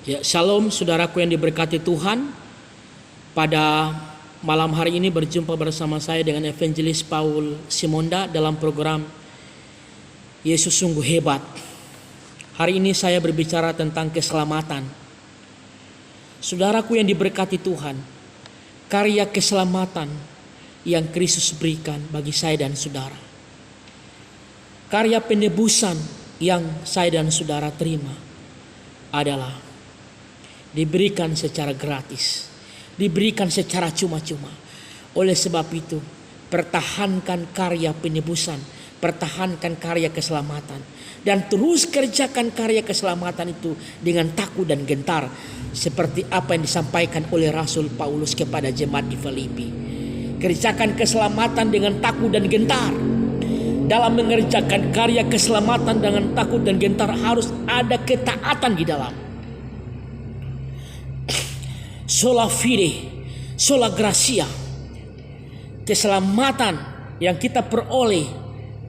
Ya, shalom saudaraku yang diberkati Tuhan. Pada malam hari ini berjumpa bersama saya dengan Evangelis Paul Simonda dalam program Yesus Sungguh Hebat. Hari ini saya berbicara tentang keselamatan. Saudaraku yang diberkati Tuhan, karya keselamatan yang Kristus berikan bagi saya dan saudara, karya penebusan yang saya dan saudara terima adalah diberikan secara gratis, diberikan secara cuma-cuma. Oleh sebab itu, pertahankan karya penebusan, pertahankan karya keselamatan, dan terus kerjakan karya keselamatan itu dengan takut dan gentar, seperti apa yang disampaikan oleh Rasul Paulus kepada jemaat di Filipi. Kerjakan keselamatan dengan takut dan gentar. Dalam mengerjakan karya keselamatan dengan takut dan gentar harus ada ketaatan di dalam. Sola fide, sola gracia. Keselamatan yang kita peroleh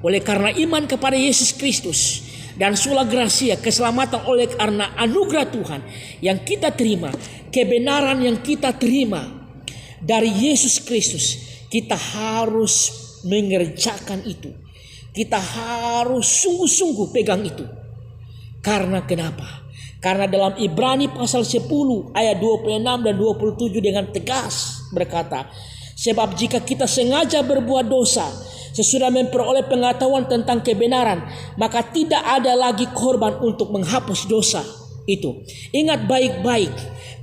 oleh karena iman kepada Yesus Kristus, dan sola gracia, keselamatan oleh karena anugerah Tuhan yang kita terima, kebenaran yang kita terima dari Yesus Kristus. Kita harus mengerjakan itu. Kita harus sungguh-sungguh pegang itu. Karena kenapa? Karena dalam Ibrani pasal 10 ayat 26 dan 27 dengan tegas berkata, sebab jika kita sengaja berbuat dosa sesudah memperoleh pengetahuan tentang kebenaran, maka tidak ada lagi korban untuk menghapus dosa itu. Ingat baik-baik,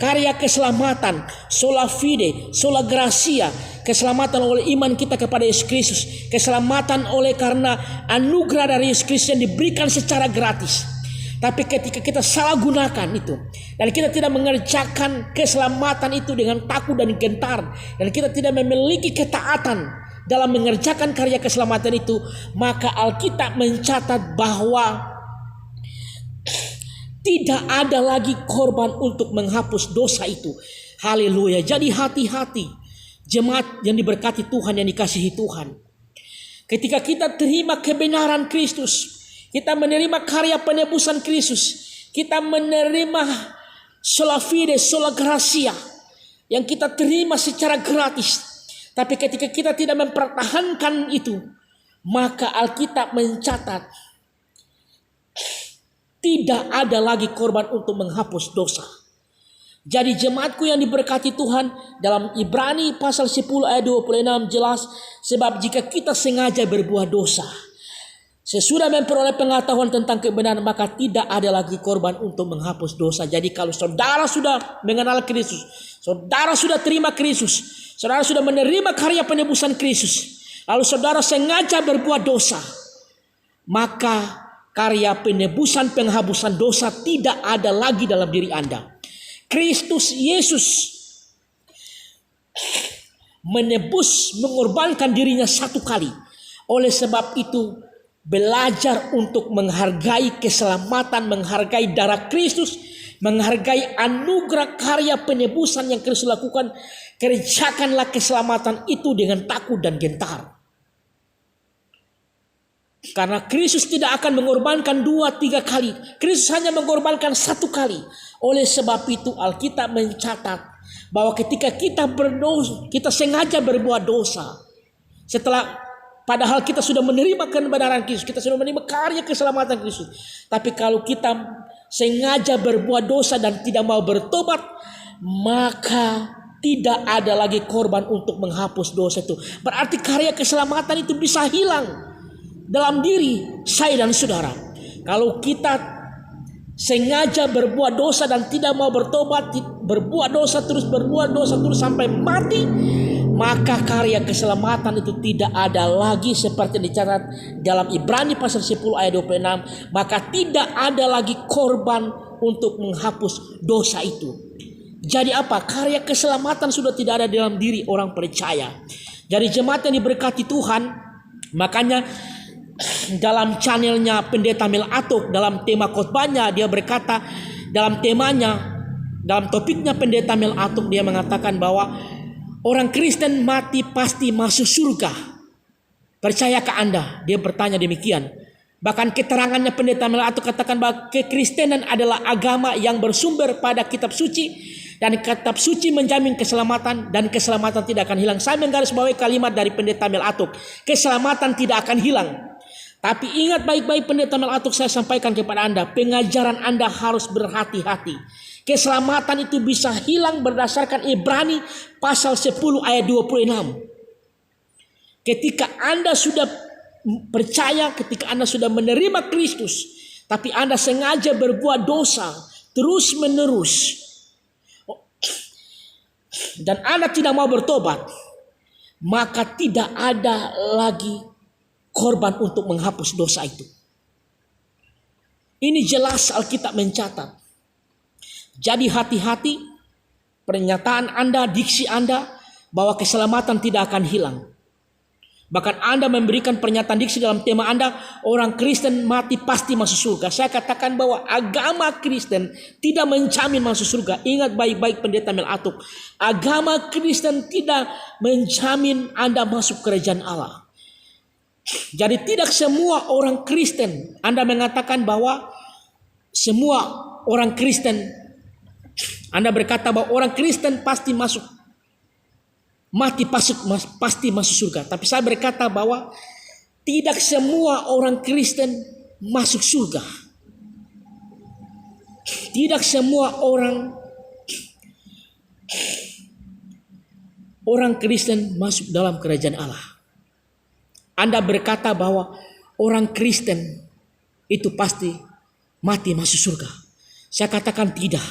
karya keselamatan, sola fide, sola gracia, keselamatan oleh iman kita kepada Yesus Kristus, keselamatan oleh karena anugerah dari Yesus Kristus yang diberikan secara gratis. Tapi ketika kita salah gunakan itu, dan kita tidak mengerjakan keselamatan itu dengan takut dan gentar, dan kita tidak memiliki ketaatan dalam mengerjakan karya keselamatan itu, maka Alkitab mencatat bahwa tidak ada lagi korban untuk menghapus dosa itu. Haleluya. Jadi hati-hati jemaat yang diberkati Tuhan, yang dikasihi Tuhan. Ketika kita terima kebenaran Kristus, kita menerima karya penebusan Kristus, kita menerima sola fide, sola gracia yang kita terima secara gratis. Tapi ketika kita tidak mempertahankan itu, maka Alkitab mencatat tidak ada lagi korban untuk menghapus dosa. Jadi jemaatku yang diberkati Tuhan, dalam Ibrani pasal 10 ayat 26 jelas, sebab jika kita sengaja berbuat dosa sesudah memperoleh pengetahuan tentang kebenaran, maka tidak ada lagi korban untuk menghapus dosa. Jadi kalau saudara sudah mengenal Kristus, saudara sudah terima Kristus, saudara sudah menerima karya penebusan Kristus, lalu saudara sengaja berbuat dosa, maka karya penebusan penghapusan dosa tidak ada lagi dalam diri Anda. Kristus Yesus menebus, mengorbankan dirinya satu kali. Oleh sebab itu, belajar untuk menghargai keselamatan, menghargai darah Kristus, menghargai anugerah karya penebusan yang Kristus lakukan. Kerjakanlah keselamatan itu dengan takut dan gentar. Karena Kristus tidak akan mengorbankan 2-3 kali. Kristus hanya mengorbankan 1 kali. Oleh sebab itu Alkitab mencatat bahwa ketika kita berdosa, kita sengaja berbuat dosa, padahal kita sudah menerima kebenaran Kristus, kita sudah menerima karya keselamatan Kristus. Tapi kalau kita sengaja berbuat dosa dan tidak mau bertobat, maka tidak ada lagi korban untuk menghapus dosa itu. Berarti karya keselamatan itu bisa hilang dalam diri saya dan saudara. Kalau kita sengaja berbuat dosa dan tidak mau bertobat, berbuat dosa terus sampai mati, maka karya keselamatan itu tidak ada lagi seperti dicatat dalam Ibrani pasal 10 ayat 26. Maka tidak ada lagi korban untuk menghapus dosa itu. Jadi apa? Karya keselamatan sudah tidak ada dalam diri orang percaya. Jadi jemaat yang diberkati Tuhan, makanya dalam channelnya Pendeta Mel Atok, dalam tema khotbahnya dia berkata, dalam temanya, dalam topiknya Pendeta Mel Atok, dia mengatakan bahwa orang Kristen mati pasti masuk surga. Percayakah Anda? Dia bertanya demikian. Bahkan keterangannya pendeta Melato katakan bahwa kekristenan adalah agama yang bersumber pada kitab suci, dan kitab suci menjamin keselamatan, dan keselamatan tidak akan hilang. Saya menggarisbawahi kalimat dari pendeta Melato, keselamatan tidak akan hilang. Tapi ingat baik-baik pendeta Melato, saya sampaikan kepada Anda, pengajaran Anda harus berhati-hati. Keselamatan itu bisa hilang berdasarkan Ibrani pasal 10 ayat 26. Ketika Anda sudah percaya, ketika Anda sudah menerima Kristus, tapi Anda sengaja berbuat dosa terus menerus, dan Anda tidak mau bertobat, maka tidak ada lagi korban untuk menghapus dosa itu. Ini jelas Alkitab mencatat. Jadi hati-hati pernyataan Anda, diksi Anda bahwa keselamatan tidak akan hilang. Bahkan Anda memberikan pernyataan diksi dalam tema Anda, orang Kristen mati pasti masuk surga. Saya katakan bahwa agama Kristen tidak menjamin masuk surga. Ingat baik-baik pendeta Melato, agama Kristen tidak menjamin Anda masuk kerajaan Allah. Jadi tidak semua orang Kristen, Anda mengatakan bahwa semua orang Kristen, Anda berkata bahwa orang Kristen pasti masuk, mati pasti masuk surga. Tapi saya berkata bahwa tidak semua orang Kristen masuk surga. Tidak semua orang Kristen masuk dalam kerajaan Allah. Anda berkata bahwa orang Kristen itu pasti mati masuk surga. Saya katakan tidak.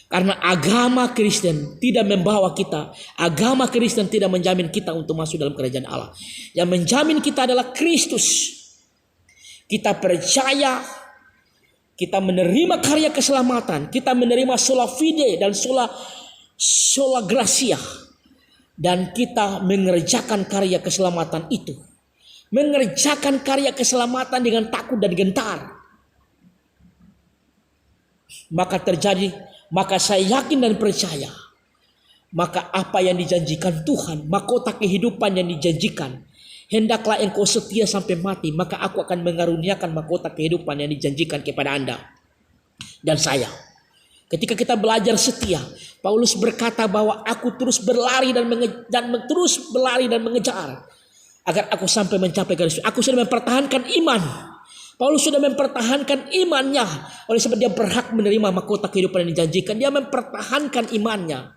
Karena agama Kristen tidak membawa kita, agama Kristen tidak menjamin kita untuk masuk dalam kerajaan Allah. Yang menjamin kita adalah Kristus. Kita percaya, kita menerima karya keselamatan, kita menerima sola fide dan sola gracia, dan kita mengerjakan karya keselamatan itu. Mengerjakan karya keselamatan dengan takut dan gentar. Maka saya yakin dan percaya, maka apa yang dijanjikan Tuhan, mahkota kehidupan yang dijanjikan, hendaklah engkau setia sampai mati, maka aku akan mengaruniakan mahkota kehidupan yang dijanjikan kepada Anda dan saya. Ketika kita belajar setia, Paulus berkata bahwa aku terus berlari dan mengejar agar aku sampai mencapai garis. Aku sudah mempertahankan iman. Paulus sudah mempertahankan imannya. Oleh sebab dia berhak menerima mahkota kehidupan yang dijanjikan. Dia mempertahankan imannya.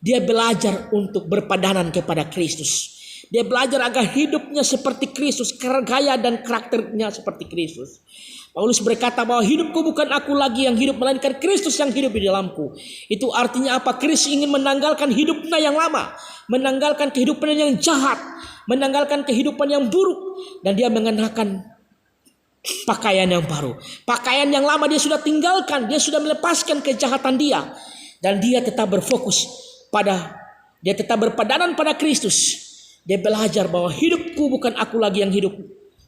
Dia belajar untuk berpadanan kepada Kristus. Dia belajar agar hidupnya seperti Kristus, gaya dan karakternya seperti Kristus. Paulus berkata bahwa hidupku bukan aku lagi yang hidup, melainkan Kristus yang hidup di dalamku. Itu artinya apa? Kristus ingin menanggalkan hidupnya yang lama, menanggalkan kehidupan yang jahat, menanggalkan kehidupan yang buruk, dan dia mengenakan pakaian yang baru. Pakaian yang lama dia sudah tinggalkan, dia sudah melepaskan kejahatan dia, dan dia tetap berfokus dia tetap berpadanan pada Kristus. Dia belajar bahwa hidupku bukan aku lagi yang hidup,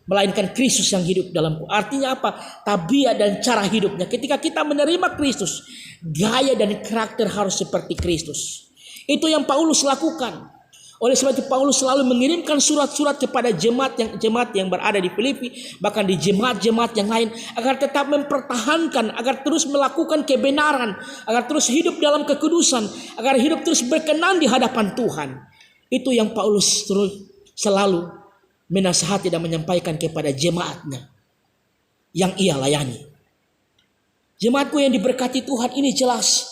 melainkan Kristus yang hidup dalamku. Artinya apa? Tabiat dan cara hidupnya. Ketika kita menerima Kristus, gaya dan karakter harus seperti Kristus. Itu yang Paulus lakukan. Oleh sebab itu Paulus selalu mengirimkan surat-surat kepada jemaat yang berada di Filipi, bahkan di jemaat-jemaat yang lain, agar tetap mempertahankan, agar terus melakukan kebenaran, agar terus hidup dalam kekudusan, agar hidup terus berkenan di hadapan Tuhan. Itu yang Paulus selalu menasihati dan menyampaikan kepada jemaatnya yang ia layani. Jemaatku yang diberkati Tuhan, ini jelas.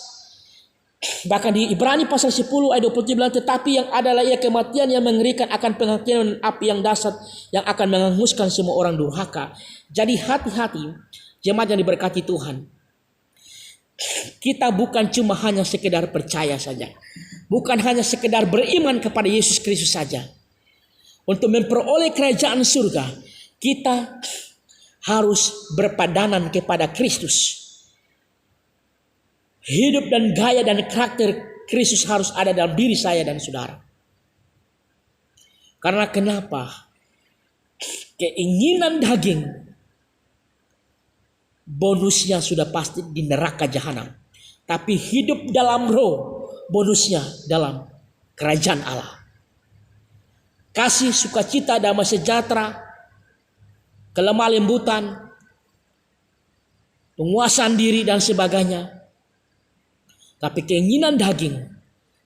Bahkan di Ibrani pasal 10 ayat 27 bilang, tetapi yang adalah ia kematian yang mengerikan akan penghakiman api yang dahsyat yang akan menghanguskan semua orang durhaka. Jadi hati-hati jemaat yang diberkati Tuhan. Kita bukan cuma hanya sekedar percaya saja. Bukan hanya sekedar beriman kepada Yesus Kristus saja. Untuk memperoleh kerajaan surga, kita harus berpadanan kepada Kristus. Hidup dan gaya dan karakter Kristus harus ada dalam diri saya dan saudara. Karena kenapa? Keinginan daging bonusnya sudah pasti di neraka jahanam. Tapi hidup dalam roh bonusnya dalam kerajaan Allah. Kasih, sukacita, damai sejahtera, kelemah lembutan, penguasaan diri dan sebagainya. Tapi keinginan daging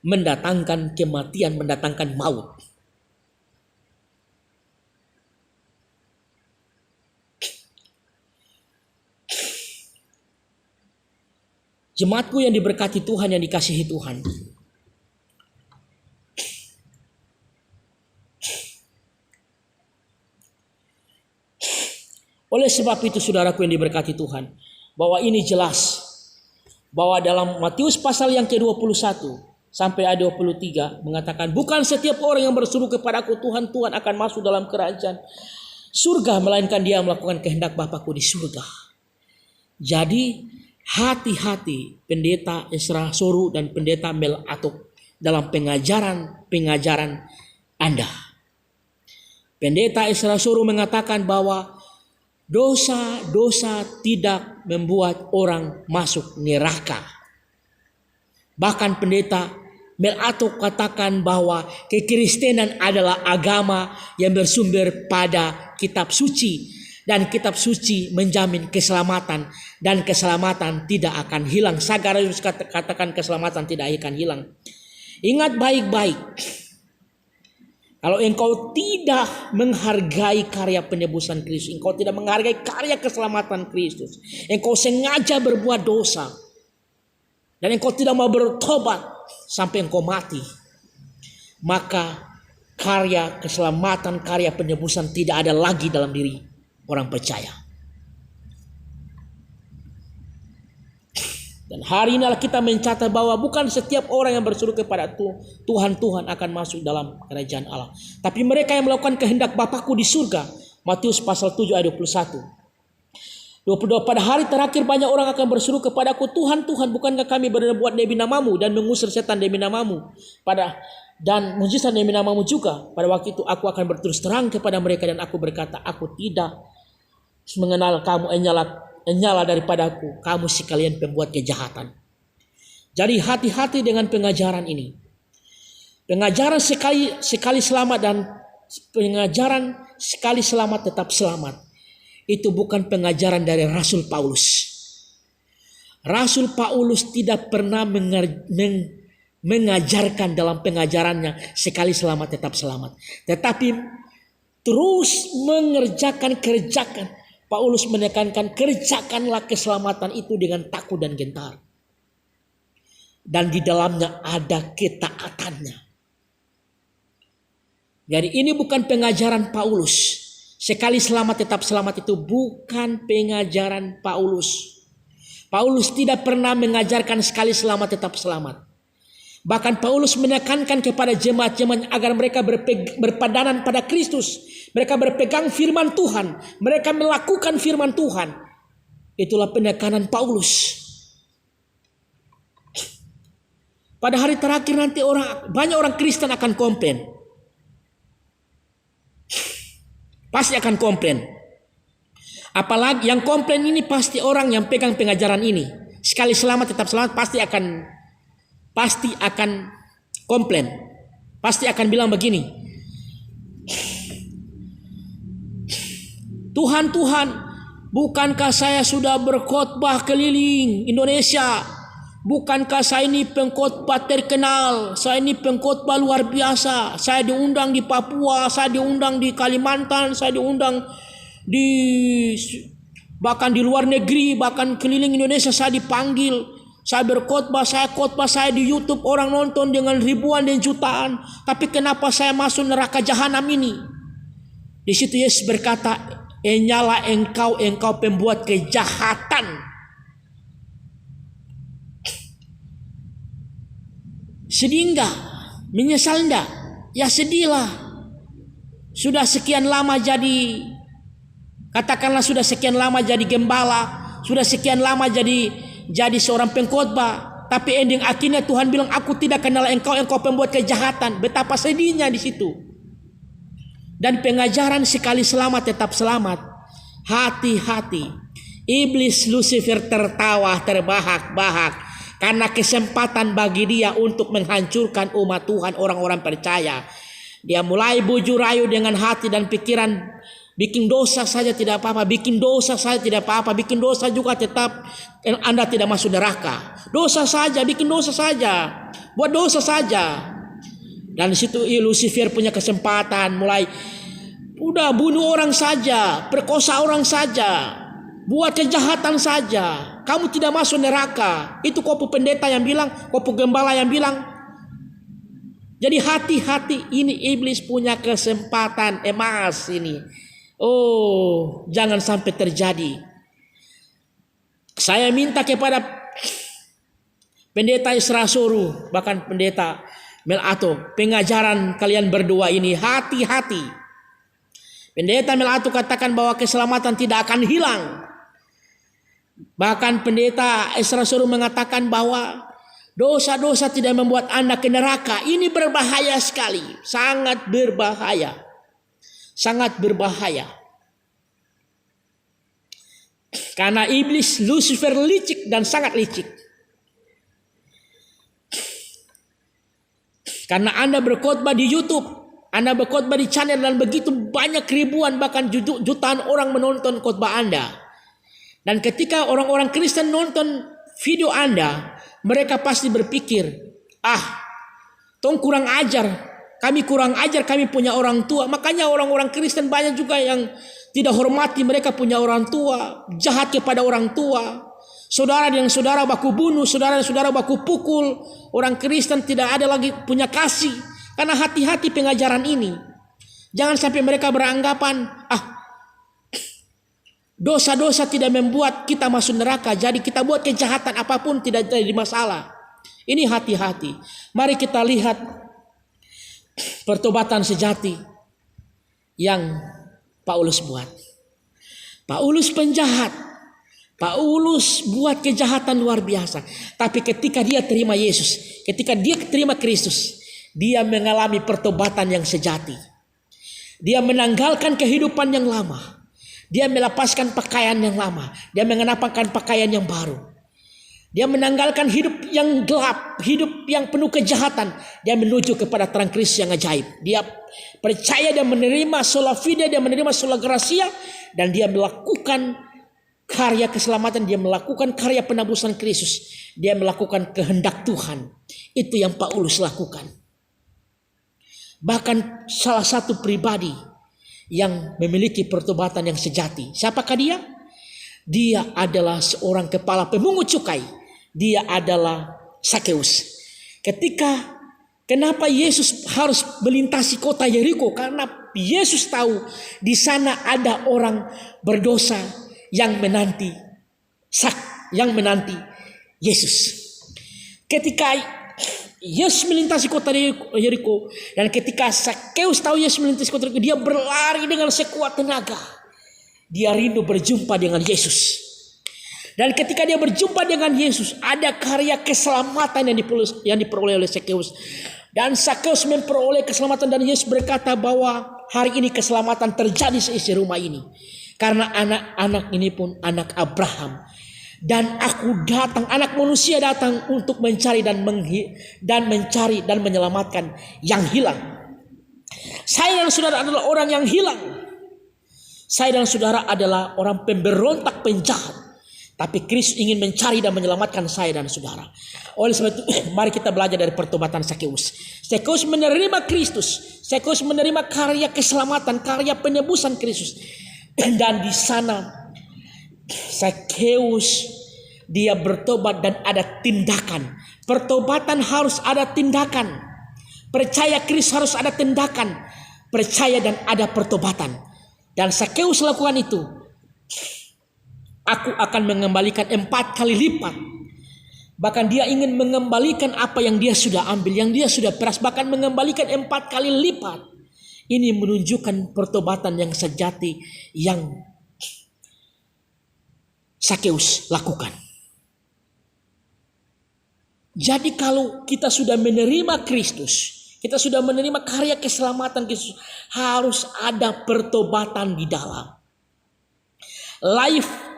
mendatangkan kematian, mendatangkan maut. Jemaatku yang diberkati Tuhan, yang dikasihi Tuhan. Oleh sebab itu saudaraku yang diberkati Tuhan, bahwa ini jelas bahwa dalam Matius pasal yang ke-21 sampai ayat 23 mengatakan, bukan setiap orang yang berseru kepadaku Tuhan, Tuhan akan masuk dalam kerajaan surga, melainkan dia melakukan kehendak Bapakku di surga. Jadi hati-hati pendeta Ezra Soru dan pendeta Mel Atok dalam pengajaran Anda. Pendeta Ezra Soru mengatakan bahwa dosa-dosa tidak membuat orang masuk neraka. Bahkan pendeta Mel Atok katakan bahwa kekristenan adalah agama yang bersumber pada kitab suci. Dan kitab suci menjamin keselamatan. Dan keselamatan tidak akan hilang. Sagarius katakan keselamatan tidak akan hilang. Ingat baik-baik. Kalau engkau tidak menghargai karya penebusan Kristus, engkau tidak menghargai karya keselamatan Kristus, engkau sengaja berbuat dosa, dan engkau tidak mau bertobat sampai engkau mati, maka karya keselamatan, karya penebusan tidak ada lagi dalam diri orang percaya. Dan hari ini kita mencatat bahwa bukan setiap orang yang berseru kepada Tuhan akan masuk dalam kerajaan Allah. Tapi mereka yang melakukan kehendak Bapakku di surga. Matius pasal 7 ayat 21. 22. Pada hari terakhir banyak orang akan berseru kepadaku, Tuhan, bukankah kami berbuat demi namamu dan mengusir setan demi namamu? Dan mujizat demi namamu juga. Pada waktu itu aku akan berterus terang kepada mereka dan aku berkata, aku tidak mengenal kamu, enyala daripadaku, kamu sekalian pembuat kejahatan. Jadi hati-hati dengan pengajaran ini. Pengajaran sekali selamat dan pengajaran sekali selamat tetap selamat. Itu bukan pengajaran dari Rasul Paulus. Rasul Paulus tidak pernah mengajarkan dalam pengajarannya sekali selamat tetap selamat. Tetapi terus kerjakan. Paulus menekankan, kerjakanlah keselamatan itu dengan takut dan gentar. Dan di dalamnya ada ketaatannya. Jadi ini bukan pengajaran Paulus. Sekali selamat tetap selamat itu bukan pengajaran Paulus. Paulus tidak pernah mengajarkan sekali selamat tetap selamat. Bahkan Paulus menekankan kepada jemaat-jemaat agar mereka berpadanan pada Kristus. Mereka berpegang firman Tuhan. Mereka melakukan firman Tuhan. Itulah penekanan Paulus. Pada hari terakhir nanti banyak orang Kristen akan komplain. Pasti akan komplain. Apalagi yang komplain ini pasti orang yang pegang pengajaran ini. Sekali selamat tetap selamat pasti akan komplain. Pasti akan bilang begini. Tuhan, bukankah saya sudah berkhotbah keliling Indonesia? Bukankah saya ini pengkhotbah terkenal? Saya ini pengkhotbah luar biasa. Saya diundang di Papua, saya diundang di Kalimantan, saya diundang bahkan di luar negeri, bahkan keliling Indonesia saya dipanggil. Saya berkhotbah, saya di YouTube, orang nonton dengan ribuan dan jutaan. Tapi kenapa saya masuk neraka jahanam ini? Di situ Yesus berkata, enyala engkau pembuat kejahatan. Sedih enggak? Menyesal enggak? Ya sedihlah. Sudah sekian lama jadi, katakanlah sudah sekian lama jadi gembala, sudah sekian lama jadi seorang pengkhotbah, tapi ending akhirnya Tuhan bilang, aku tidak kenal engkau pembuat kejahatan. Betapa sedihnya di situ. Dan pengajaran sekali selamat tetap selamat. Hati-hati. Iblis Lucifer tertawa terbahak-bahak karena kesempatan bagi dia untuk menghancurkan umat Tuhan, orang-orang percaya. Dia mulai bujur rayu dengan hati dan pikiran Bikin dosa saja tidak apa-apa, bikin dosa saja tidak apa-apa, bikin dosa juga tetap Anda tidak masuk neraka. Dosa saja, bikin dosa saja, buat dosa saja. Dan di situ Lucifer punya kesempatan, mulai udah bunuh orang saja, perkosa orang saja, buat kejahatan saja. Kamu tidak masuk neraka. Itu kopu pendeta yang bilang, kopu gembala yang bilang. Jadi hati-hati, ini iblis punya kesempatan emas ini. Oh, jangan sampai terjadi. Saya minta kepada pendeta Isra Suruh, bahkan pendeta Melato, pengajaran kalian berdua ini hati-hati. Pendeta Melato katakan bahwa keselamatan tidak akan hilang. Bahkan pendeta Isra Suruh mengatakan bahwa dosa-dosa tidak membuat Anda ke neraka. Ini berbahaya sekali, sangat berbahaya. Sangat berbahaya. Karena iblis Lucifer licik dan sangat licik. Karena Anda berkhotbah di YouTube, Anda berkhotbah di channel dan begitu banyak ribuan bahkan jutaan orang menonton khotbah Anda. Dan ketika orang-orang Kristen nonton video Anda, mereka pasti berpikir, tong kurang ajar. Kami kurang ajar, kami punya orang tua. Makanya orang-orang Kristen banyak juga yang tidak hormati mereka punya orang tua. Jahat kepada orang tua. Saudara yang saudara baku bunuh, saudara yang saudara baku pukul. Orang Kristen tidak ada lagi punya kasih. Karena hati-hati pengajaran ini. Jangan sampai mereka beranggapan, dosa-dosa tidak membuat kita masuk neraka. Jadi kita buat kejahatan apapun tidak jadi masalah. Ini hati-hati. Mari kita lihat pertobatan sejati yang Paulus buat. Paulus penjahat. Paulus buat kejahatan luar biasa. Tapi ketika dia terima Yesus, ketika dia terima Kristus, dia mengalami pertobatan yang sejati. Dia menanggalkan kehidupan yang lama. Dia melepaskan pakaian yang lama. Dia mengenakan pakaian yang baru. Dia menanggalkan hidup yang gelap, hidup yang penuh kejahatan. Dia menuju kepada terang Kristus yang ajaib. Dia percaya dan menerima sola fide, dia menerima sola gracia, dan dia melakukan karya keselamatan, dia melakukan karya penebusan Kristus. Dia melakukan kehendak Tuhan. Itu yang Paulus lakukan. Bahkan salah satu pribadi yang memiliki pertobatan yang sejati. Siapakah dia? Dia adalah seorang kepala pemungut cukai. Dia adalah Sakeus. Kenapa Yesus harus melintasi kota Yeriko? Karena Yesus tahu di sana ada orang berdosa yang menanti Yesus. Ketika Yesus melintasi kota Yeriko, dan ketika Sakeus tahu Yesus melintasi kota Yeriko, dia berlari dengan sekuat tenaga. Dia rindu berjumpa dengan Yesus. Dan ketika dia berjumpa dengan Yesus, ada karya keselamatan yang diperoleh oleh Sakeus. Dan Sakeus memperoleh keselamatan, dan Yesus berkata bahwa hari ini keselamatan terjadi seisi rumah ini. Karena anak-anak ini pun anak Abraham. Dan aku datang, anak manusia datang untuk mencari dan mencari dan menyelamatkan yang hilang. Saya dan saudara adalah orang yang hilang. Saya dan saudara adalah orang pemberontak penjahat. Tapi Kristus ingin mencari dan menyelamatkan saya dan saudara. Oleh sebab itu, mari kita belajar dari pertobatan Sakeus. Sakeus menerima Kristus. Sakeus menerima karya keselamatan, karya penebusan Kristus. Dan di sana Sakeus dia bertobat dan ada tindakan. Pertobatan harus ada tindakan. Percaya Kristus harus ada tindakan. Percaya dan ada pertobatan. Dan Sakeus lakukan itu. Aku akan mengembalikan 4 kali lipat. Bahkan dia ingin mengembalikan apa yang dia sudah ambil, yang dia sudah peras, bahkan mengembalikan 4 kali lipat. Ini menunjukkan pertobatan yang sejati yang Sakeus lakukan. Jadi kalau kita sudah menerima Kristus, kita sudah menerima karya keselamatan Kristus, harus ada pertobatan di dalam. Life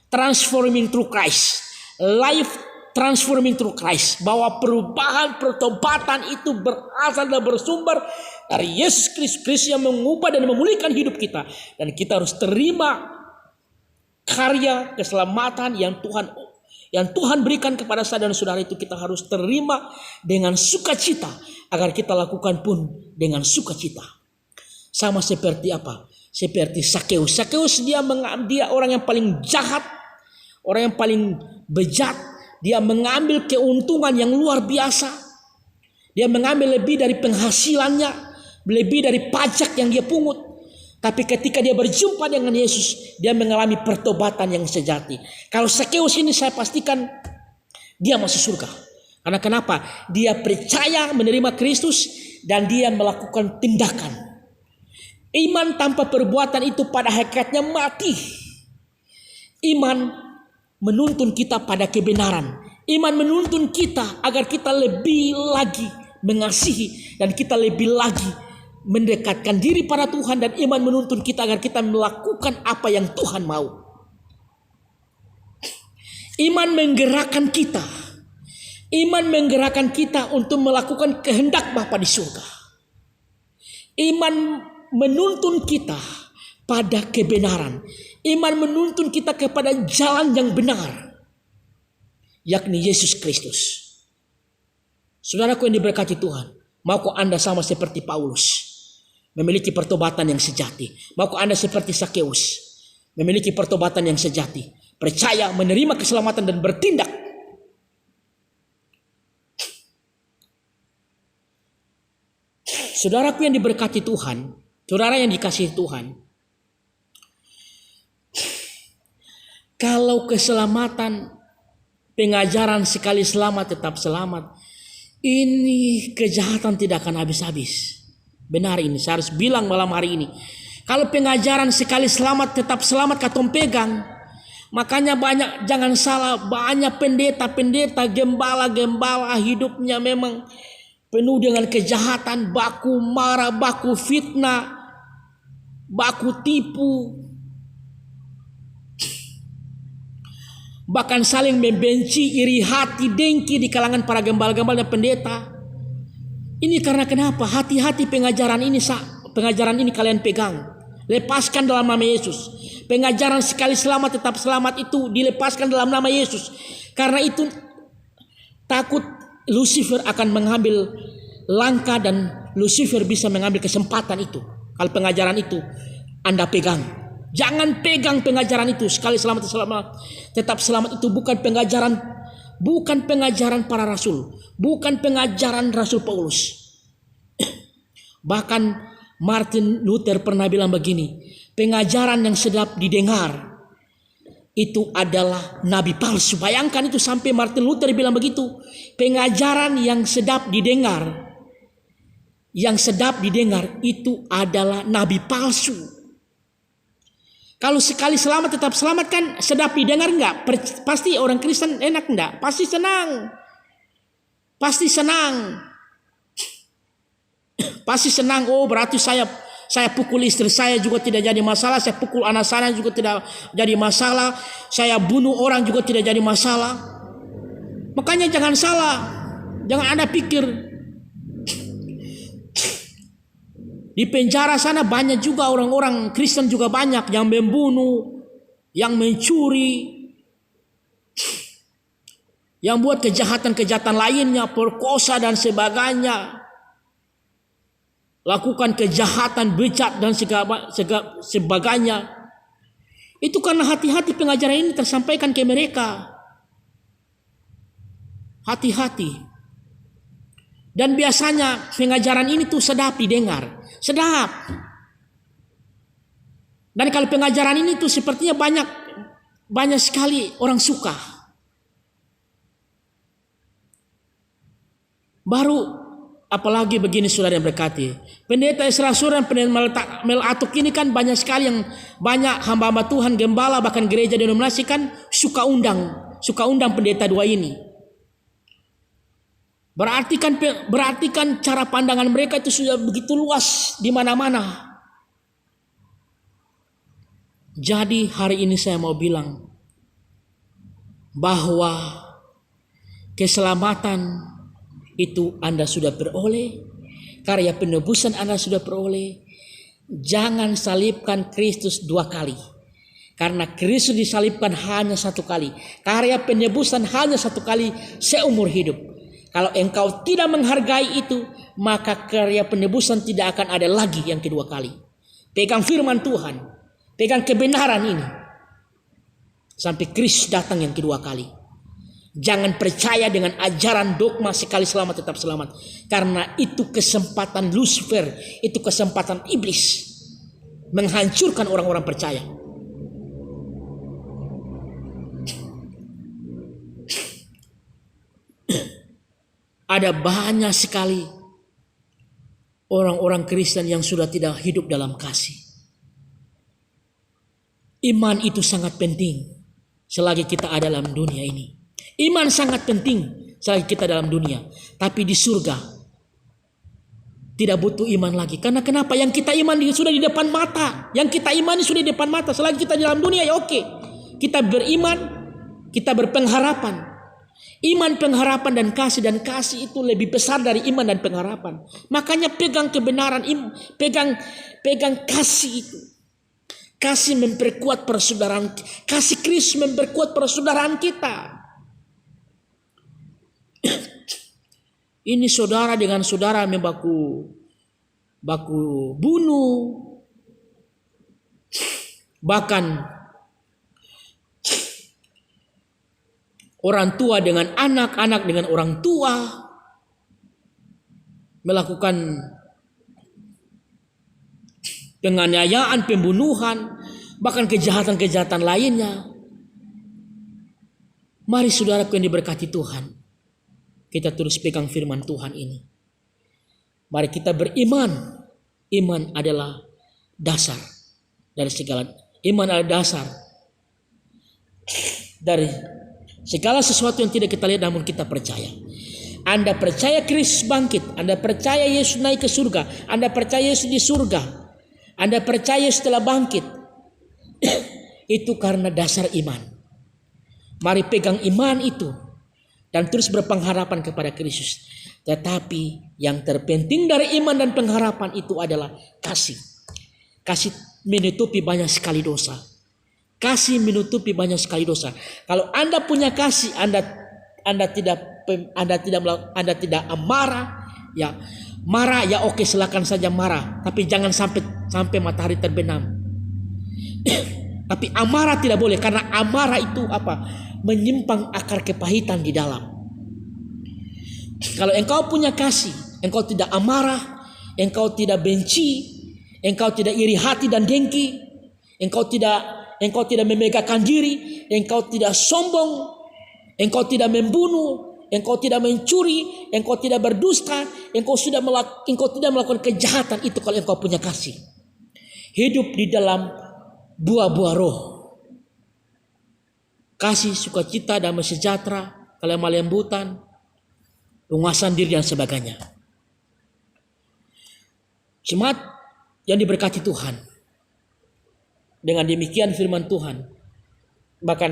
transforming through Christ. Life transforming through Christ, bahwa perubahan pertobatan itu berasal dan bersumber dari Yesus Kristus yang mengubah dan memulihkan hidup kita, dan kita harus terima karya keselamatan yang Tuhan berikan kepada saya dan saudara. Itu kita harus terima dengan sukacita, agar kita lakukan pun dengan sukacita. Sama seperti apa? Seperti Sakeus. Sakeus dia orang yang paling jahat, orang yang paling bejat. Dia mengambil keuntungan yang luar biasa. Dia mengambil lebih dari penghasilannya, lebih dari pajak yang dia pungut. Tapi ketika dia berjumpa dengan Yesus, dia mengalami pertobatan yang sejati. Kalau Sakeus ini saya pastikan dia masuk surga. Karena kenapa? Dia percaya menerima Kristus dan dia melakukan tindakan. Iman tanpa perbuatan itu pada hakikatnya mati. Iman menuntun kita pada kebenaran. Iman menuntun kita agar kita lebih lagi mengasihi dan kita lebih lagi mendekatkan diri pada Tuhan, dan iman menuntun kita agar kita melakukan apa yang Tuhan mau. Iman menggerakkan kita. Iman menggerakkan kita untuk melakukan kehendak Bapa di surga. Iman menuntun kita pada kebenaran. Iman menuntun kita kepada jalan yang benar, yakni Yesus Kristus. Saudaraku yang diberkati Tuhan, maukah Anda sama seperti Paulus, memiliki pertobatan yang sejati? Maukah Anda seperti Sakeus, memiliki pertobatan yang sejati, percaya, menerima keselamatan dan bertindak? Saudaraku yang diberkati Tuhan, saudara yang dikasihi Tuhan, kalau keselamatan, pengajaran sekali selamat tetap selamat, ini kejahatan tidak akan habis-habis. Benar ini, saya harus bilang malam hari ini. Kalau pengajaran sekali selamat tetap selamat katong pegang, makanya jangan salah, banyak pendeta-pendeta, gembala-gembala hidupnya memang penuh dengan kejahatan, baku marah, baku fitnah, baku tipu, bahkan saling membenci, iri hati, dengki di kalangan para gembala-gembala dan pendeta. Ini karena kenapa? Hati-hati pengajaran ini kalian pegang. Lepaskan dalam nama Yesus. Pengajaran sekali selamat tetap selamat itu dilepaskan dalam nama Yesus. Karena itu takut Lucifer akan mengambil langkah dan Lucifer bisa mengambil kesempatan itu. Kalau pengajaran itu Anda pegang, jangan pegang pengajaran itu. Sekali selamat tetap selamat itu bukan pengajaran para rasul, bukan pengajaran Rasul Paulus. Bahkan Martin Luther pernah bilang begini, pengajaran yang sedap didengar itu adalah nabi palsu. Bayangkan itu, sampai Martin Luther bilang begitu. Pengajaran yang sedap didengar, itu adalah nabi palsu. Kalau sekali selamat tetap selamat kan sedap didengar enggak? Pasti orang Kristen enak enggak? Pasti senang. Pasti senang. Oh, berarti saya pukul istri saya juga tidak jadi masalah. Saya pukul anak saya juga tidak jadi masalah. Saya bunuh orang juga tidak jadi masalah. Makanya jangan salah. Jangan Anda pikir. Di penjara sana banyak juga orang-orang Kristen juga banyak yang membunuh, yang mencuri, yang buat kejahatan-kejahatan lainnya, perkosa dan sebagainya. Lakukan kejahatan, bejat dan sebagainya. Itu karena hati-hati pengajaran ini tersampaikan ke mereka. Hati-hati. Dan biasanya pengajaran ini tuh sedap didengar. Sedap. Dan kalau pengajaran ini tuh sepertinya banyak sekali orang suka. Baru apalagi begini saudara yang berkati, pendeta Isra Sur dan pendeta Mel Atuk ini kan banyak sekali yang banyak hamba-hamba Tuhan, gembala, bahkan gereja denominasi kan suka undang pendeta dua ini. Berarti kan cara pandangan mereka itu sudah begitu luas di mana-mana. Jadi hari ini saya mau bilang bahwa keselamatan itu Anda sudah peroleh, karya penebusan Anda sudah peroleh. Jangan salibkan Kristus 2 kali. Karena Kristus disalibkan hanya 1 kali. Karya penebusan hanya 1 kali seumur hidup. Kalau engkau tidak menghargai itu, maka karya penebusan tidak akan ada lagi yang kedua kali. Pegang firman Tuhan, pegang kebenaran ini, sampai Kristus datang yang kedua kali. Jangan percaya dengan ajaran dogma sekali selamat tetap selamat. Karena itu kesempatan Lucifer, itu kesempatan iblis menghancurkan orang-orang percaya. Ada banyak sekali orang-orang Kristen yang sudah tidak hidup dalam kasih. Iman itu sangat penting selagi kita ada dalam dunia ini. Iman sangat penting selagi kita dalam dunia. Tapi di surga tidak butuh iman lagi. Karena kenapa? Yang kita iman sudah di depan mata. Yang kita imani sudah di depan mata. Selagi kita di dalam dunia ya oke. Kita beriman, kita berpengharapan. Iman, pengharapan dan kasih itu lebih besar dari iman dan pengharapan. Makanya pegang kebenaran, pegang kasih itu. Kasih memperkuat persaudaraan. Kasih Kristus memperkuat persaudaraan kita. Ini saudara dengan saudara membaku bunuh, bahkan orang tua dengan anak, anak dengan orang tua melakukan penganiayaan, pembunuhan, bahkan kejahatan-kejahatan lainnya. Mari saudara yang diberkati Tuhan, kita terus pegang firman Tuhan ini. Mari kita beriman. Iman adalah dasar dari segala. Iman adalah dasar dari segala sesuatu yang tidak kita lihat namun kita percaya. Anda percaya Kristus bangkit. Anda percaya Yesus naik ke surga. Anda percaya Yesus di surga. Anda percaya setelah bangkit. Itu karena dasar iman. Mari pegang iman itu dan terus berpengharapan kepada Kristus. Tetapi yang terpenting dari iman dan pengharapan itu adalah kasih. Kasih menutupi banyak sekali dosa. Kasih menutupi banyak sekali dosa. Kalau Anda punya kasih, Anda tidak amarah, ya marah ya oke, silakan saja marah, tapi jangan sampai matahari terbenam. Tapi amarah tidak boleh, karena amarah itu menyimpang akar kepahitan di dalam. Kalau engkau punya kasih, engkau tidak amarah, engkau tidak benci, engkau tidak iri hati dan dengki, engkau tidak memegahkan diri, engkau tidak sombong, engkau tidak membunuh, engkau tidak mencuri, engkau tidak berdusta, engkau tidak melakukan kejahatan. Itu kalau engkau punya kasih. Hidup di dalam buah-buah roh. Kasih, sukacita, damai sejahtera, kelemah lembutan, penguasaan diri dan sebagainya. Jemaat yang diberkati Tuhan. Dengan demikian firman Tuhan. Bahkan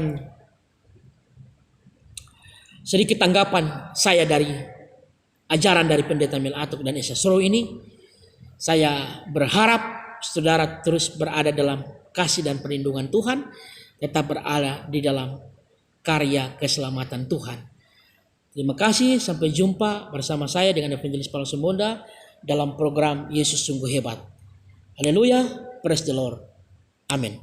sedikit tanggapan saya dari ajaran dari Pendeta Mel Atuk dan Esa Soro ini. Saya berharap saudara terus berada dalam kasih dan perlindungan Tuhan. Tetap berada di dalam karya keselamatan Tuhan. Terima kasih, sampai jumpa bersama saya dengan Evangelis Paulus Sumbonda dalam program Yesus Sungguh Hebat. Haleluya, praise the Lord. Amin.